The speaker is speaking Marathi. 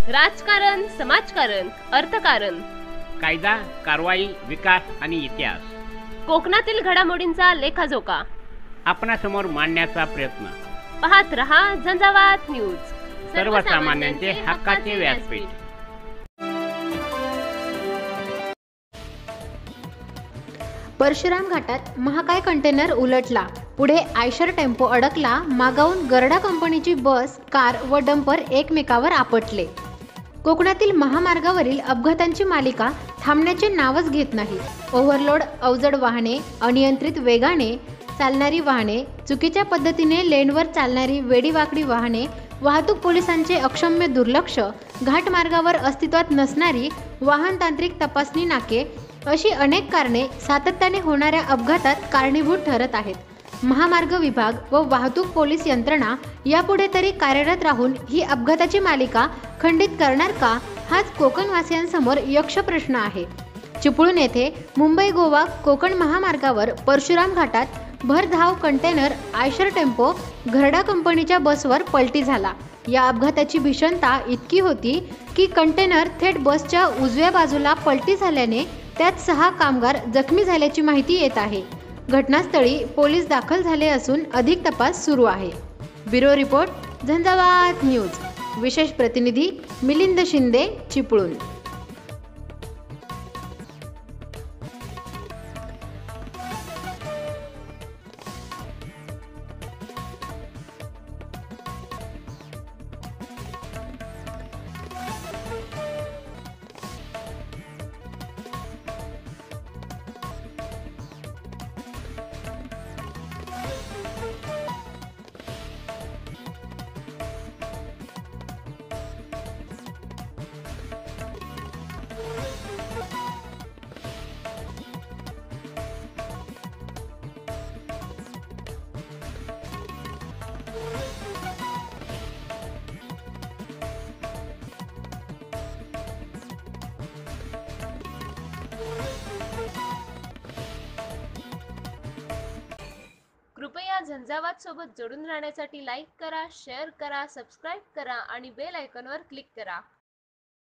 राजकारण, समाजकारण, अर्थकारण, कायदा, कारवाई, विकास आणि इतिहास, कोकणातील घडामोडींचा लेखाजोखा आपणासमोर मांडण्याचा प्रयत्न. पाहत रहा झंझावात न्यूज, सर्वसामान्यांचे हक्काचे व्यासपीठ. परशुराम घाटात महाकाय कंटेनर उलटला, पुढे आयशर टेम्पो अडकला, मागाहून गरडा कंपनीची बस, कार व डंपर एकमेकावर आपटले. कोकणातील महामार्गावरील अपघातांची मालिका थांबण्याचे नावच घेत नाही. ओव्हरलोड, अवजड वाहने, अनियंत्रित वेगाने चालणारी वाहने, चुकीच्या पद्धतीने लेनवर चालणारी वेडीवाकडी वाहने, वाहतूक पोलिसांचे अक्षम्य दुर्लक्ष, घाटमार्गावर अस्तित्वात नसणारी वाहन तांत्रिक तपासणी नाके, अशी अनेक कारणे सातत्याने होणाऱ्या अपघातात कारणीभूत ठरत आहेत. महामार्ग विभाग व वाहतूक पोलीस यंत्रणा यापुढे तरी कार्यरत राहून ही अपघाताची मालिका खंडित करणार का, हाच कोकणवासियांसमोर यक्ष प्रश्न आहे. चिपळूण येथे मुंबई गोवा कोकण महामार्गावर परशुराम घाटात भरधाव कंटेनर आयशर टेम्पो गरडा कंपनीच्या बसवर पलटी झाला. या अपघाताची भीषणता इतकी होती की कंटेनर थेट बसच्या उजव्या बाजूला पलटी झाल्याने त्यात 6 कामगार जखमी झाल्याची माहिती येत आहे. घटनास्थळी पोलीस दाखल झाले असून अधिक तपास सुरू आहे. Bureau report, Jhanjhavat news. विशेष प्रतिनिधी मिलिंद शिंदे, चिपळूण. कृपया झंझावात सोबत जोडून राहण्यासाठी लाईक करा, शेअर करा, सबस्क्राईब करा आणि बेल आयकॉनवर क्लिक करा.